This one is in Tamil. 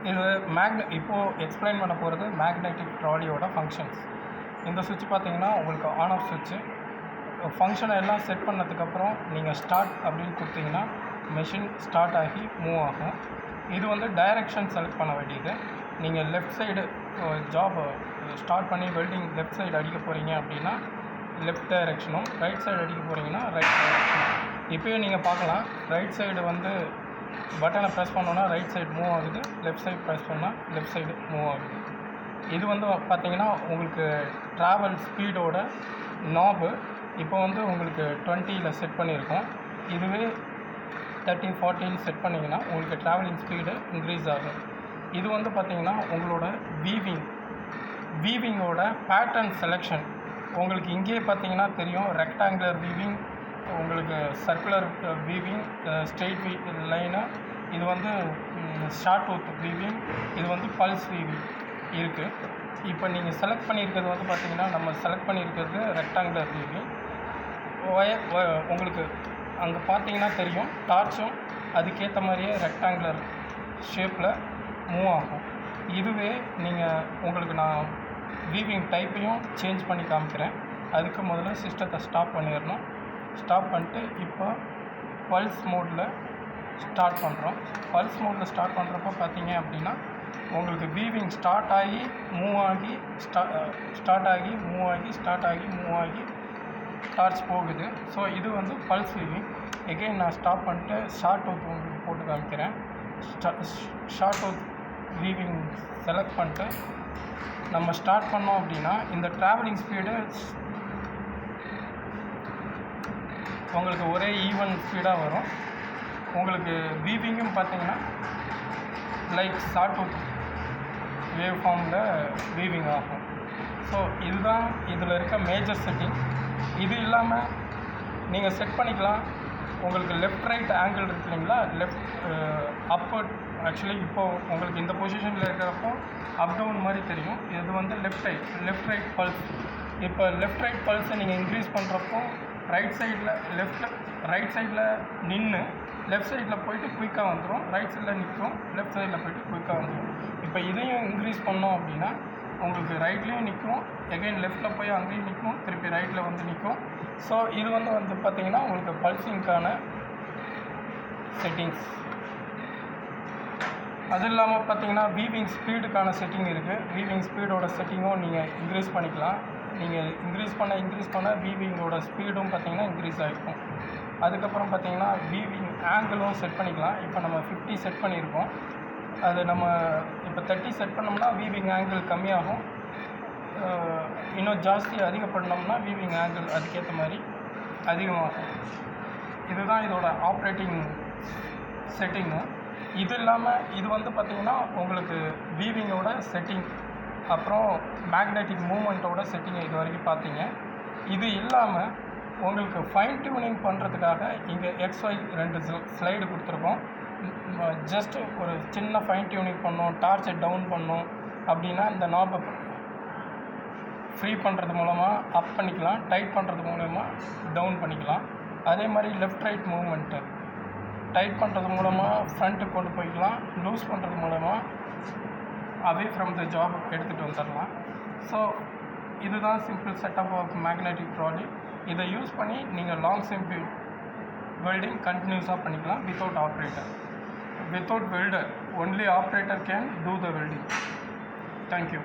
இது இப்போது எக்ஸ்பிளைன் பண்ண போகிறது மேக்னெட்டிக் ட்ராலியோட ஃபங்க்ஷன்ஸ். இந்த சுவிட்ச் பார்த்தீங்கன்னா உங்களுக்கு ஆன் ஆஃப் சுவிட்சு. ஃபங்க்ஷனை எல்லாம் செட் பண்ணதுக்கப்புறம் நீங்கள் ஸ்டார்ட் அப்படின்னு கொடுத்தீங்கன்னா மெஷின் ஸ்டார்ட் ஆகி மூவ் ஆகும். இது வந்து டைரெக்ஷன் செலக்ட் பண்ண வேண்டியது. நீங்கள் லெஃப்ட் சைடு ஜாப் ஸ்டார்ட் பண்ணி வெல்டிங் லெஃப்ட் சைடு அடிக்க போகிறீங்க அப்படின்னா லெஃப்ட் டைரெக்ஷனும், ரைட் சைடு அடிக்க போகிறீங்கன்னா ரைட் டைரெக்ஷனும். இப்போயே நீங்கள் பார்க்கலாம், ரைட் சைடு வந்து பட்டனை ப்ரெஸ் பண்ணோன்னா ரைட் சைடு மூவ் ஆகுது, லெஃப்ட் சைடு ப்ரெஸ் பண்ணால் லெஃப்ட் சைடு மூவ் ஆகுது. இது வந்து பார்த்திங்கன்னா உங்களுக்கு ட்ராவல் ஸ்பீடோட நாபு இப்போ வந்து உங்களுக்கு 20ல் செட் பண்ணியிருக்கோம். இதுவே 30, 40 செட் பண்ணிங்கன்னா உங்களுக்கு ட்ராவலிங் ஸ்பீடு இன்க்ரீஸ் ஆகும். இது வந்து பார்த்திங்கன்னா உங்களோட வீவிங்கோட பேட்டர்ன் செலெக்ஷன். உங்களுக்கு இங்கேயே பார்த்தீங்கன்னா தெரியும், ரெக்டாங்குலர் வீவிங், உங்களுக்கு சர்க்குலர் வீவிங், ஸ்ட்ரெயிட் லைனு, இது வந்து ஷார்ட் டூத் வீவிங், இது வந்து பல்ஸ் வீவிங் இருக்குது. இப்போ நீங்கள் செலக்ட் பண்ணியிருக்கிறது வந்து பார்த்திங்கன்னா நம்ம செலக்ட் பண்ணியிருக்கிறது ரெக்டாங்குலர் வீவிங். உங்களுக்கு அங்கே பார்த்தீங்கன்னா தெரியும், டார்ச்சும் அதுக்கேற்ற மாதிரியே ரெக்டாங்குலர் ஷேப்பில் மூவ் ஆகும். இதுவே நீங்கள் உங்களுக்கு நான் வீவிங் டைப்பையும் சேஞ்ச் பண்ணி காமிக்கிறேன். அதுக்கு முதல்ல சிஸ்டத்தை ஸ்டாப் பண்ணிடணும். ஸ்டாப் பண்ணிட்டு இப்போ பல்ஸ் மோடில் ஸ்டார்ட் பண்ணுறோம். பல்ஸ் மோடில் ஸ்டார்ட் பண்ணுறப்போ பார்த்தீங்க அப்படின்னா உங்களுக்கு வீவிங் ஸ்டார்ட் ஆகி மூவ் ஆகி டார்ச் போகுது. ஸோ இது வந்து பல்ஸ் வீவிங். எகெயின் நான் ஸ்டாப் பண்ணிட்டு ஷார்ட் டூத் உங்களுக்கு போட்டு காமிக்கிறேன். ஷார்ட் டூத் வீவிங் செலக்ட் பண்ணிட்டு நம்ம ஸ்டார்ட் பண்ணோம் அப்படின்னா இந்த ட்ராவலிங் ஸ்பீடு உங்களுக்கு ஒரே ஈவன் ஸ்பீடாக வரும். உங்களுக்கு வீவிங்கும் பார்த்தீங்கன்னா லைக் ஷார்ட் டூத் வேவ் ஃபார்மில் வீவிங் ஆகும். ஸோ இதுதான் இதில் இருக்க மேஜர் செட்டிங். இது இல்லாமல் நீங்கள் செட் பண்ணிக்கலாம். உங்களுக்கு லெஃப்ட் ரைட் ஆங்கிள் இருக்கு இல்லைங்களா, லெஃப்ட் அப்வர்ட். ஆக்சுவலி இப்போது உங்களுக்கு இந்த பொசிஷனில் இருக்கிறப்போ அப் டவுன் மாதிரி தெரியும். இது வந்து லெஃப்ட் ரைட் பல்ஸ். இப்போ லெஃப்ட் ரைட் பல்ஸை நீங்கள் இன்க்ரீஸ் பண்ணுறப்போ ரைட் சைடில் நின்று லெஃப்ட் சைடில் போயிட்டு குயிக்காக வந்துடும், ரைட் சைடில் நிற்கும், லெஃப்ட் சைடில் போயிட்டு குயிக்காக வந்துடும். இப்போ இதையும் இன்க்ரீஸ் பண்ணோம் அப்படின்னா உங்களுக்கு ரைட்லேயும் நிற்கும், எகைன் லெஃப்ட்டில் போய் அங்கேயும் நிற்கும், திருப்பி ரைட்டில் வந்து நிற்கும். ஸோ இது வந்து பார்த்திங்கன்னா உங்களுக்கு பல்சிங்க்கான செட்டிங்ஸ். அது இல்லாமல் பார்த்திங்கன்னா வீவிங் ஸ்பீடுக்கான செட்டிங் இருக்குது. வீவிங் ஸ்பீடோட செட்டிங்கும் நீங்கள் இன்க்ரீஸ் பண்ணிக்கலாம். நீங்கள் இன்க்ரீஸ் பண்ண வீவிங்கோட ஸ்பீடும் பார்த்திங்கன்னா இன்க்ரீஸ் ஆகிருக்கும். அதுக்கப்புறம் பார்த்திங்கன்னா வீவிங் ஆங்கிளும் செட் பண்ணிக்கலாம். இப்போ நம்ம 50 செட் பண்ணியிருக்கோம். அது நம்ம இப்போ 30 செட் பண்ணோம்னா வீவிங் ஆங்கிள் கம்மியாகும். இன்னும் ஜாஸ்தி அதிகப்படணும்னா வீவிங் ஆங்கிள் அதுக்கேற்ற மாதிரி அதிகமாகும். இதுதான் இதோட ஆப்ரேட்டிங் செட்டிங்கு. இது இல்லாமல் இது வந்து பார்த்திங்கன்னா உங்களுக்கு வீவிங்கோட செட்டிங், அப்புறம் மேக்னெட்டிக் மூமெண்ட்டோட செட்டிங்கை இது வரைக்கும் பார்த்தீங்க. இது இல்லாமல் உங்களுக்கு ஃபைன் டியூனிங் பண்ணுறதுக்காக இங்கே XY 2 ஸ்லைடு கொடுத்துருக்கோம். ஜஸ்ட்டு ஒரு சின்ன ஃபைன் டியூனிங் பண்ணோம், டார்ச்சை டவுன் பண்ணோம் அப்படின்னா இந்த நாபை ஃப்ரீ பண்ணுறது மூலமாக அப் பண்ணிக்கலாம், டைட் பண்ணுறது மூலமாக டவுன் பண்ணிக்கலாம். அதே மாதிரி லெஃப்ட் ரைட் மூவ்மெண்ட்டு டைட் பண்ணுறது மூலமாக ஃப்ரண்ட்டுக்கு கொண்டு போய்க்கலாம், லூஸ் பண்ணுறது மூலமாக அவே ஃப்ரம் த ஜாப் எடுத்துகிட்டு வந்துடலாம். ஸோ இதுதான் simple setup of magnetic trolley. இதை யூஸ் பண்ணி நீங்கள் லாங் சிம்பிள் வெல்டிங் கண்டினியூஸாக பண்ணிக்கலாம் without operator. Without welder, only operator can do the welding. Thank you.